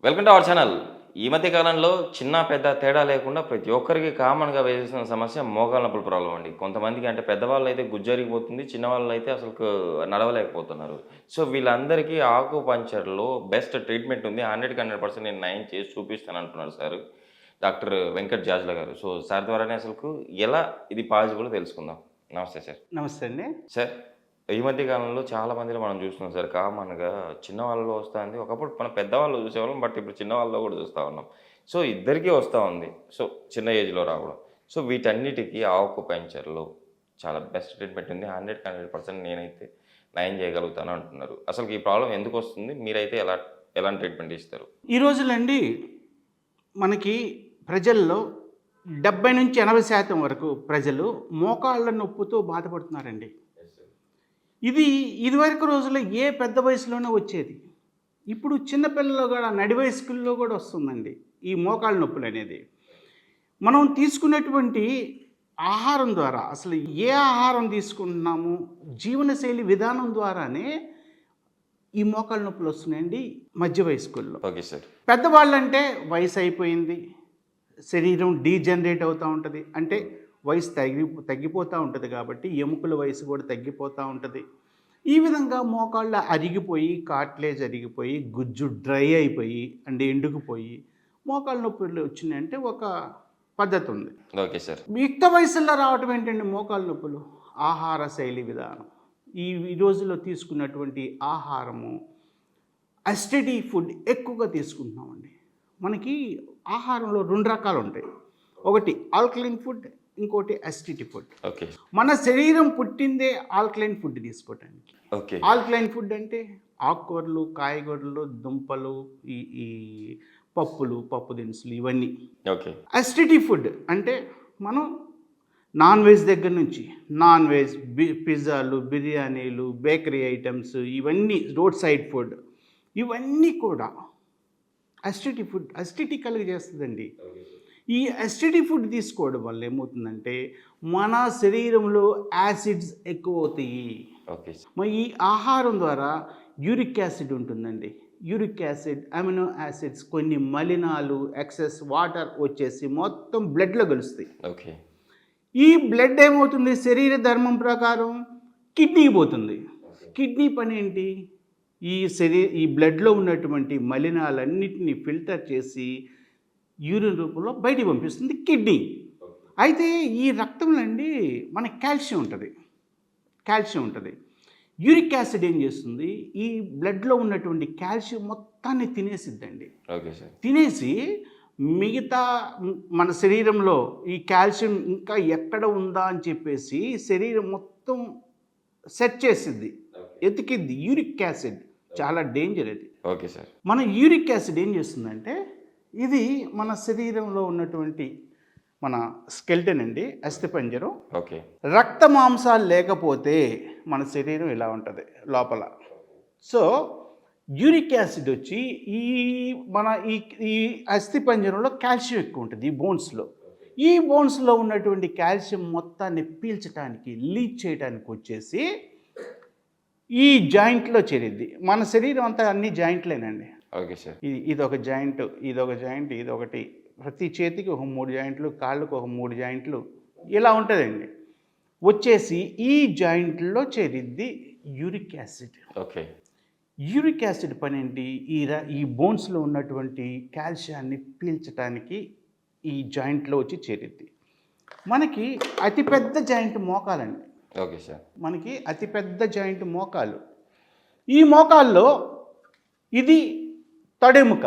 Welcome to our channel. ఈ మధ్య కాలంలో చిన్న పెద్ద తేడా లేకుండా ప్రతి ఒక్కరికి కామన్‌గా వేసిన సమస్య మోకాళ్ళ నొప్పుల ప్రాబ్లమ్ అండి. కొంతమందికి అంటే పెద్దవాళ్ళైతే గుజ్జరిగిపోతుంది. చిన్నవాళ్ళైతే అసలుకు నడవలేకపోతున్నారు. సో వీళ్ళందరికీ ఆకుపంచర్‌లో బెస్ట్ ట్రీట్మెంట్ ఉంది. 100కి 100% నేను నయం చేసి చూపిస్తానంటున్నారు సారు. డాక్టర్ వెంకట్ జాజ్‌ల గారు. సో సార్ ద్వారానే అసలుకు ఎలా ఇది పాసిబులో తెలుసుకుందాం. నమస్తే సార్. నమస్తే అండి. సార్ ఈ మధ్య కాలంలో చాలా మందిలో మనం చూస్తున్నాం సార్ కామన్‌గా చిన్నవాళ్ళలో వస్తాంది. ఒకప్పుడు మనం పెద్దవాళ్ళు చూసేవాళ్ళం. బట్ ఇప్పుడు చిన్నవాళ్ళలో కూడా చూస్తా ఉన్నాం. సో ఇద్దరికీ వస్తా ఉంది. సో చిన్న ఏజ్‌లో రావడం. సో వీటన్నిటికి ఆకుపంచర్‌లో చాలా బెస్ట్ ట్రీట్మెంట్ ఉంది. 100కి 100% నేనైతే నయం చేయగలుగుతాను అంటున్నారు. అసలు ఈ ప్రాబ్లమ్ ఎందుకు వస్తుంది? మీరైతే ఎలాంటి ట్రీట్మెంట్ ఇస్తారు? ఈ రోజులండి మనకి ప్రజల్లో 70-80% వరకు ప్రజలు మోకాళ్ళ నొప్పుతో బాధపడుతున్నారండి. ఇదివరకు రోజుల్లో ఏ పెద్ద వయసులోనే వచ్చేది. ఇప్పుడు చిన్నపిల్లలు కూడా నడి వయస్కుల్లో కూడా వస్తుందండి ఈ మోకాళ్ళ నొప్పులు అనేది. మనం తీసుకునేటువంటి ఆహారం ద్వారా, అసలు ఏ ఆహారం తీసుకుంటున్నాము, జీవనశైలి విధానం ద్వారానే ఈ మోకాళ్ళ నొప్పులు వస్తున్నాయండి మధ్య వయస్కుల్లో. Okay sir. పెద్దవాళ్ళంటే వయసు అయిపోయింది, శరీరం డీజనరేట్ అవుతూ ఉంటుంది. అంటే వయసు తగ్గిపోతూ ఉంటుంది కాబట్టి ఎముకల వయసు కూడా తగ్గిపోతూ ఉంటుంది. ఈ విధంగా మోకాళ్ళ అరిగిపోయి, కార్ట్లేజ్ అరిగిపోయి, గుజ్జు డ్రై అయిపోయి అంటే ఎండుకుపోయి మోకాళ్ళ నొప్పులు వచ్చినాయంటే ఒక పద్ధతి ఉంది. Okay sir. యుక్త వయసులో రావటం ఏంటండి మోకాళ్ళ నొప్పులు? ఆహార శైలి విధానం. ఈ రోజుల్లో తీసుకున్నటువంటి ఆహారము అసిడిటీ ఫుడ్ ఎక్కువగా తీసుకుంటున్నామండి. మనకి ఆహారంలో 2 రకాలు ఉంటాయి. ఒకటి ఆల్కలైన్ ఫుడ్, ఇంకోటి అసిడిటీ ఫుడ్. ఓకే. మన శరీరం పుట్టిందే ఆల్కలైన్ ఫుడ్ తీసుకోవటానికి. ఓకే. ఆల్కలైన్ ఫుడ్ అంటే ఆకుకూరలు, కాయగూరలు, దుంపలు, ఈ పప్పులు, పప్పు దినుసులు ఇవన్నీ. ఓకే. అసిడిటీ ఫుడ్ అంటే మనం నాన్ వెజ్ దగ్గర నుంచి నాన్ వెజ్, పిజ్జాలు, బిర్యానీలు, బేకరీ ఐటమ్స్, ఇవన్నీ రోడ్ సైడ్ ఫుడ్, ఇవన్నీ కూడా అసిడిటీ ఫుడ్, అసిడిటీ కలిగజేస్తుందండి. ఈ అసిడిటీ ఫుడ్ తీసుకోవడం వల్ల ఏమవుతుందంటే మన శరీరంలో యాసిడ్స్ ఎక్కువ అవుతాయి. ఓకే. మరి ఈ ఆహారం ద్వారా యూరిక్ యాసిడ్ ఉంటుందండి. యూరిక్ యాసిడ్, అమినో యాసిడ్స్, కొన్ని మలినాలు, ఎక్సెస్ వాటర్ వచ్చేసి మొత్తం బ్లడ్లో కలుస్తాయి. ఓకే. ఈ బ్లడ్ ఏమవుతుంది, శరీర ధర్మం ప్రకారం కిడ్నీకి పోతుంది. కిడ్నీ పని ఏంటి? ఈ బ్లడ్లో ఉన్నటువంటి మలినాలన్నిటిని ఫిల్టర్ చేసి యూరిన్ రూపంలో బయటికి పంపిస్తుంది కిడ్నీ. అయితే ఈ రక్తంలో అండి మనకి కాల్షియం ఉంటుంది. యూరిక్ యాసిడ్ ఏం చేస్తుంది, ఈ బ్లడ్లో ఉన్నటువంటి కాల్షియం మొత్తాన్ని తినేసిద్దండి. Okay sir. తినేసి మిగతా మన శరీరంలో ఈ కాల్షియం ఇంకా ఎక్కడ ఉందా అని చెప్పేసి శరీరం మొత్తం సెట్ చేసిద్ది, ఎతికిద్ది. యూరిక్ యాసిడ్ చాలా డేంజర్ అది. Okay sir. మన యూరిక్ యాసిడ్ ఏం చేస్తుందంటే ఇది మన శరీరంలో ఉన్నటువంటి మన స్కెల్టన్ అండి, అస్థిపంజరం. ఓకే. రక్త మాంసాలు లేకపోతే మన శరీరం ఇలా ఉంటుంది లోపల. సో యూరిక్ యాసిడ్ వచ్చి ఈ అస్థిపంజరంలో కాల్షియం ఎక్కువ ఉంటుంది ఈ బోన్స్లో ఉన్నటువంటి కాల్షియం మొత్తాన్ని పీల్చడానికి, లీచ్ చేయడానికి వచ్చేసి ఈ జాయింట్లో చేరిద్ది. మన శరీరం అంతా అన్ని జాయింట్లేనండి. Okay sir. ఇదొక జాయింట్, ఇదొకటి. ప్రతి చేతికి ఒక 3 జాయింట్లు, కాళ్ళకు ఒక 3 జాయింట్లు, ఇలా ఉంటుందండి. వచ్చేసి ఈ జాయింట్లో చేరిద్ది uric acid. Okay. Uric acid పని ఏంటి, ఈ బోన్స్లో ఉన్నటువంటి కాల్షియాన్ని పీల్చడానికి ఈ జాయింట్లో వచ్చి చేరిద్ది. మనకి అతిపెద్ద జాయింట్ మోకాలండి. Okay sir. మనకి అతిపెద్ద జాయింట్ మోకాలు. ఈ మోకాల్లో ఇది తొడెముక.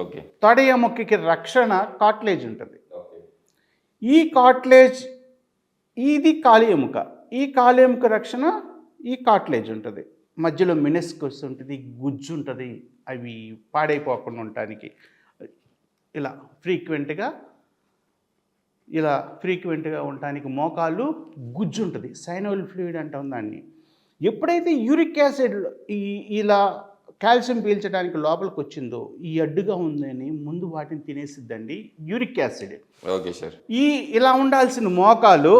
ఓకే. తొడ ఎముకకి రక్షణ కార్ట్లేజ్ ఉంటుంది. ఈ కార్ట్లేజ్, ఇది కాలి ఎముక. ఈ కాలి ఎముక రక్షణ ఈ కార్ట్లేజ్ ఉంటుంది. మధ్యలో మినిస్కస్ ఉంటుంది, గుజ్జు ఉంటుంది. అవి పాడైపోకుండా ఉండటానికి ఇలా ఫ్రీక్వెంట్గా ఉండటానికి మోకాలు గుజ్జు ఉంటుంది. సైనోల్ ఫ్లూయిడ్ అంటాం దాన్ని. ఎప్పుడైతే యూరిక్ యాసిడ్ ఇలా కాల్షియం పీల్చడానికి లోపలికి వచ్చిందో ఈ అడ్డుగా ఉందని ముందు వాటిని తినేసిద్దండి యూరిక్ యాసిడ్. Okay sir. ఇలా ఉండాల్సిన మోకాలు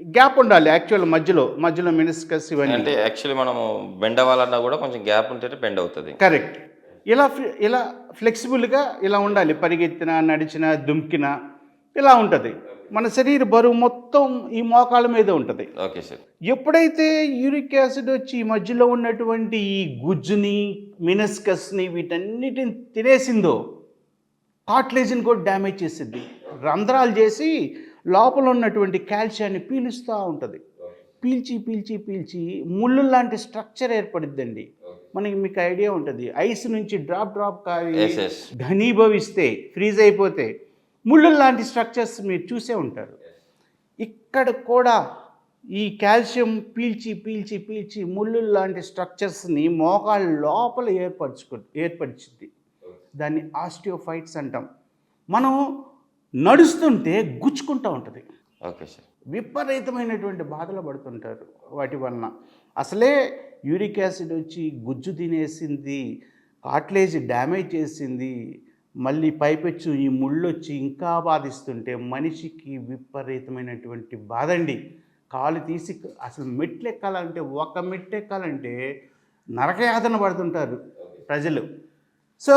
గ్యాప్ ఉండాలి. యాక్చువల్ మధ్యలో మినిస్కస్ ఇవన్నీ. అంటే యాక్చువల్లీ మనము బెండ్ అవ్వాలన్నా కూడా కొంచెం గ్యాప్ ఉంటేనే బెండ్ అవుతుంది. కరెక్ట్. ఇలా ఫ్లెక్సిబుల్గా ఇలా ఉండాలి. పరిగెత్తినా, నడిచినా, దుమికినా ఇలా ఉంటుంది. మన శరీర బరువు మొత్తం ఈ మోకాళ్ళ మీద ఉంటుంది. Okay sir. ఎప్పుడైతే యూరిక్ యాసిడ్ వచ్చి ఈ మధ్యలో ఉన్నటువంటి ఈ గుజ్జుని, మినస్కస్ని వీటన్నిటిని తినేసిందో కార్టిలేజ్ని కూడా డ్యామేజ్ చేసిద్ది. రంధ్రాలు చేసి లోపల ఉన్నటువంటి కాల్షియాన్ని పీలుస్తూ ఉంటుంది. పీల్చి పీల్చి పీల్చి ముళ్ళు లాంటి స్ట్రక్చర్ ఏర్పడిద్దండి. మీకు ఐడియా ఉంటుంది, ఐస్ నుంచి డ్రాప్ కావి ఘనీభవిస్తే, ఫ్రీజ్ అయిపోతే ముళ్ళు లాంటి స్ట్రక్చర్స్ మీరు చూసే ఉంటారు. ఇక్కడ కూడా ఈ కాల్షియం పీల్చి పీల్చి పీల్చి ముళ్ళు లాంటి స్ట్రక్చర్స్ని మోకాళ్ళ లోపల ఏర్పరిచింది. దాన్ని ఆస్టియోఫైట్స్ అంటాం. మనం నడుస్తుంటే గుచ్చుకుంటూ ఉంటుంది. Okay sir. విపరీతమైనటువంటి బాధలు పడుతుంటారు వాటి వలన. అసలే యూరిక్ యాసిడ్ వచ్చి గుజ్జు తినేసింది, కార్టిలేజ్ డ్యామేజ్ చేసింది, మళ్ళీ పైపెచ్చు ఈ ముళ్ళు వచ్చి ఇంకా బాధిస్తుంటే మనిషికి విపరీతమైనటువంటి బాధ అండి. కాలు తీసి అసలు మెట్లు ఎక్కాలంటే, ఒక మెట్లు ఎక్కాలంటే నరకయాతన పడుతుంటారు ప్రజలు. సో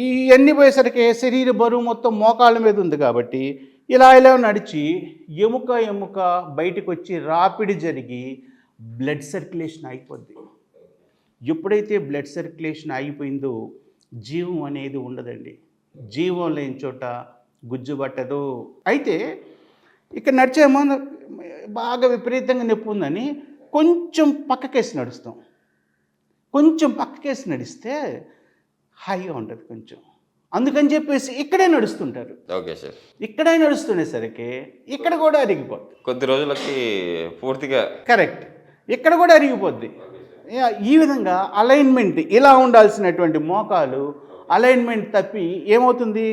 ఇవన్నీ పోయేసరికి శరీర బరువు మొత్తం మోకాళ్ళ మీద ఉంది కాబట్టి ఇలా నడిచి ఎముక బయటకు వచ్చి రాపిడి జరిగి బ్లడ్ సర్క్యులేషన్ అయిపోద్ది. ఎప్పుడైతే బ్లడ్ సర్క్యులేషన్ అయిపోయిందో జీవం అనేది ఉండదండి. జీవం లేని చోట గుజ్జు పట్టదు. అయితే ఇక్కడ నడిచేమో బాగా విపరీతంగా నొప్పి ఉందని కొంచెం పక్కకేసి నడుస్తాం. కొంచెం పక్కకేసి నడిస్తే హాయిగా ఉంటుంది కొంచెం. అందుకని చెప్పేసి ఇక్కడే నడుస్తుంటారు. Okay sir. ఇక్కడే నడుస్తుండేసరికి ఇక్కడ కూడా అరిగిపోద్ది. కొద్ది రోజులకి పూర్తిగా కరెక్ట్, ఇక్కడ కూడా అరిగిపోద్ది. ఈ విధంగా అలైన్మెంట్ ఇలా ఉండాల్సినటువంటి మోకాలు అలైన్మెంట్ తప్పి ఏమవుతుంది,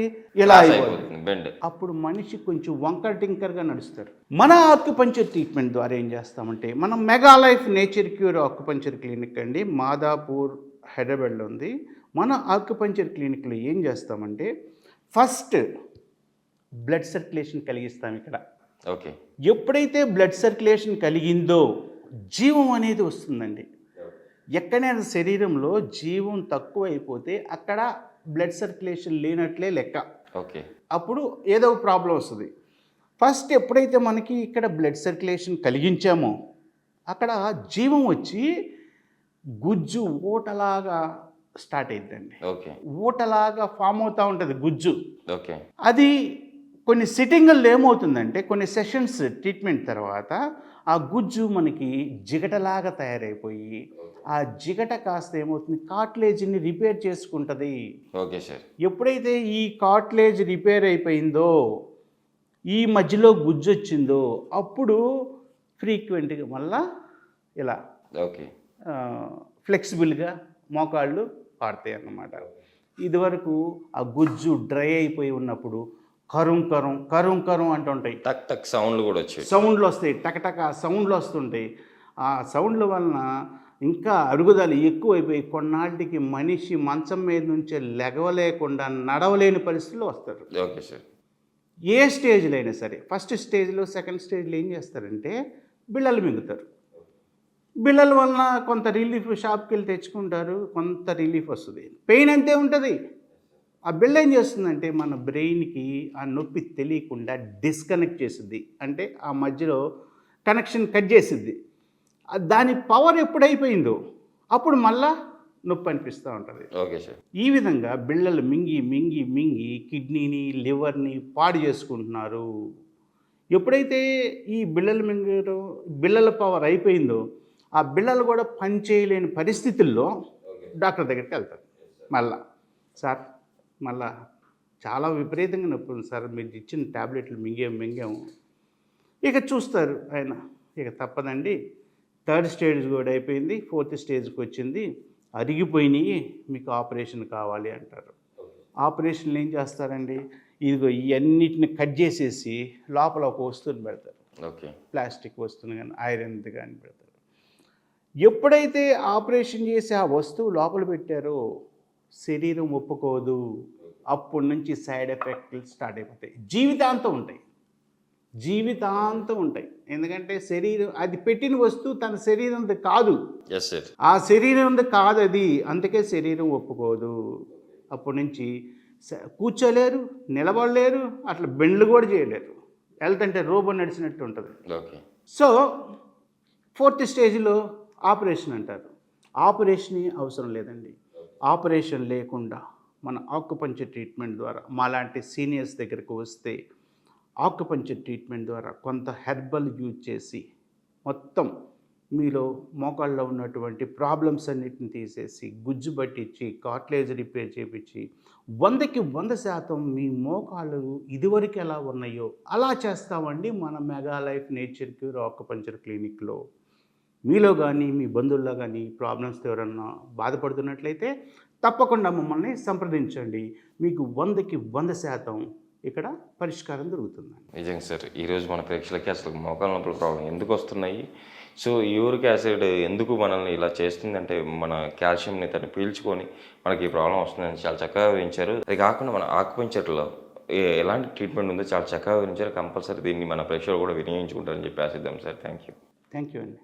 ఇలా అయిపోతుంది. అప్పుడు మనిషి కొంచెం వంకర టింకర్గా నడుస్తారు. మన ఆక్యుపంచర్ ట్రీట్మెంట్ ద్వారా ఏం చేస్తామంటే, మనం mega life nature cure acupuncture clinic అండి, మాదాపూర్ హైదరాబాద్లో ఉంది. మన ఆక్యుపంచర్ క్లినిక్లో ఏం చేస్తామంటే ఫస్ట్ బ్లడ్ సర్క్యులేషన్ కలిగిస్తాం ఇక్కడ. ఓకే. ఎప్పుడైతే బ్లడ్ సర్క్యులేషన్ కలిగిందో జీవం అనేది వస్తుందండి. ఎక్కడైనా శరీరంలో జీవం తక్కువ అయిపోతే అక్కడ బ్లడ్ సర్క్యులేషన్ లేనట్లే లెక్క. ఓకే. అప్పుడు ఏదో ప్రాబ్లం వస్తుంది. ఫస్ట్ ఎప్పుడైతే మనకి ఇక్కడ బ్లడ్ సర్క్యులేషన్ కలిగించామో అక్కడ జీవం వచ్చి గుజ్జు ఊటలాగా స్టార్ట్ అయిద్దండి. ఓకే. ఊటలాగా ఫామ్ అవుతూ ఉంటుంది గుజ్జు. ఓకే. అది కొన్ని సిట్టింగుల్లో ఏమవుతుందంటే, కొన్ని సెషన్స్ ట్రీట్మెంట్ తర్వాత ఆ గుజ్జు మనకి జిగటలాగా తయారైపోయి ఆ జిగట కాస్త ఏమవుతుంది, కార్టిలేజ్ని రిపేర్ చేసుకుంటుంది. Okay sir. ఎప్పుడైతే ఈ కార్టిలేజ్ రిపేర్ అయిపోయిందో, ఈ మధ్యలో గుజ్జు వచ్చిందో, అప్పుడు ఫ్రీక్వెంట్గా మళ్ళా ఇలా ఓకే ఫ్లెక్సిబుల్గా మోకాళ్ళు పాడతాయి అన్నమాట. ఇదివరకు ఆ గుజ్జు డ్రై అయిపోయి ఉన్నప్పుడు కరుం కరుం కరుం కరుం అంటుంటాయి. టక్ టక్ సౌండ్లు కూడా వచ్చాయి, సౌండ్లు వస్తాయి, టకటక సౌండ్లు వస్తుంటాయి. ఆ సౌండ్ల వలన ఇంకా అరుగుదల ఎక్కువైపోయి కొన్నాళ్ళకి మనిషి మంచం మీద నుంచే లెగవలేకుండా నడవలేని పరిస్థితుల్లో వస్తారు. Okay sir. ఏ స్టేజ్లో అయినా సరే, ఫస్ట్ స్టేజ్లో సెకండ్ స్టేజ్లో ఏం చేస్తారంటే బిళ్ళలు మింగుతారు. బిళ్ళల వలన కొంత రిలీఫ్, షాప్కి వెళ్ళి తెచ్చుకుంటారు, కొంత రిలీఫ్ వస్తుంది. పెయిన్ అంతే ఉంటుంది. ఆ బిళ్ళ ఏం చేస్తుందంటే మన బ్రెయిన్కి ఆ నొప్పి తెలియకుండా డిస్కనెక్ట్ చేస్తుంది. అంటే ఆ మధ్యలో కనెక్షన్ కట్ చేసిద్ది. దాని పవర్ ఎప్పుడైపోయిందో అప్పుడు మళ్ళా నొప్పి అనిపిస్తూ ఉంటుంది. Okay sir. ఈ విధంగా బిళ్ళలు మింగి మింగి మింగి కిడ్నీని, లివర్ని పాడు చేసుకుంటున్నారు. ఎప్పుడైతే ఈ బిళ్ళలు మింగడం, బిళ్ళల పవర్ అయిపోయిందో ఆ బిళ్ళలు కూడా పనిచేయలేని పరిస్థితుల్లో డాక్టర్ దగ్గరికి వెళ్తారు. సార్ మళ్ళా చాలా విపరీతంగా నొప్పి ఉంది సార్, మీరు ఇచ్చిన ట్యాబ్లెట్లు మింగాము. ఇక చూస్తారు ఆయన, ఇక తప్పదండి, థర్డ్ స్టేజ్ కూడా అయిపోయింది, ఫోర్త్ స్టేజ్కి వచ్చింది, అరిగిపోయినాయి, మీకు ఆపరేషన్ కావాలి అంటారు. ఆపరేషన్లు ఏం చేస్తారండి, ఇదిగో ఇవన్నిటిని కట్ చేసేసి లోపల ఒక వస్తువుని పెడతారు. ఓకే. ప్లాస్టిక్ వస్తువుని కానీ ఐరన్ది కానీ పెడతారు. ఎప్పుడైతే ఆపరేషన్ చేసి ఆ వస్తువు లోపల పెట్టారో శరీరం ఒప్పుకోదు. అప్పటి నుంచి సైడ్ ఎఫెక్ట్లు స్టార్ట్ అయిపోతాయి, జీవితాంతం ఉంటాయి. జీవితాంతం ఉంటాయి. ఎందుకంటే శరీరం అది పెట్టిన వస్తువు తన శరీరంది కాదు. Yes sir. ఆ శరీరంది కాదు అది. అందుకే శరీరం ఒప్పుకోదు. అప్పటి నుంచి కూర్చోలేరు, నిలబడలేరు, అట్లా బెండ్లు కూడా చేయలేరు. హెల్త్ అంటే రోబో నడిచినట్టు ఉంటుంది. ఓకే. సో 4th స్టేజ్లో ఆపరేషన్ అంటారు. ఆపరేషన్ అవసరం లేదండి. ఆపరేషన్ లేకుండా మన ఆక్యుపంక్చర్ ట్రీట్మెంట్ ద్వారా మాలాంటి సీనియర్స్ దగ్గరకు వస్తే ఆక్యుపంక్చర్ ట్రీట్మెంట్ ద్వారా కొంత హెర్బల్ యూజ్ చేసి మొత్తం మీలో మోకాళ్ళలో ఉన్నటువంటి ప్రాబ్లమ్స్ అన్నిటిని తీసేసి గుజ్జు పట్టించి కార్టిలేజ్ రిపేర్ చేయించి 100కి 100% మీ మోకాళ్ళు ఇదివరకు ఎలా ఉన్నాయో అలా చేస్తామండి మన mega life nature cure acupuncture క్లినిక్లో. మీలో కానీ మీ బంధువుల్లో కానీ ప్రాబ్లమ్స్తో ఎవరన్నా బాధపడుతున్నట్లయితే తప్పకుండా మమ్మల్ని సంప్రదించండి. మీకు 100కి 100% ఇక్కడ పరిష్కారం దొరుకుతుందండి. నిజంగా సార్, ఈరోజు మన ప్రేక్షకులకి అసలు మోకాళ్ళ నొప్పుల ప్రాబ్లం ఎందుకు వస్తున్నాయి, సో యూరిక్ యాసిడ్ ఎందుకు మనల్ని ఇలా చేస్తుందంటే మన కాల్షియంని తను పీల్చుకొని మనకి ఈ ప్రాబ్లం వస్తుందని చాలా చక్కగా వివరించారు. అది కాకుండా మన ఆక్యుపంక్చర్లో ఎలాంటి ట్రీట్మెంట్ ఉందో చాలా చక్కగా వివరించారు. కంపల్సరీ దీన్ని మన ప్రేక్షకులు కూడా వినియోగించుకుంటారని చెప్పి ఆశిద్దాం సార్. థ్యాంక్ యూ అండి.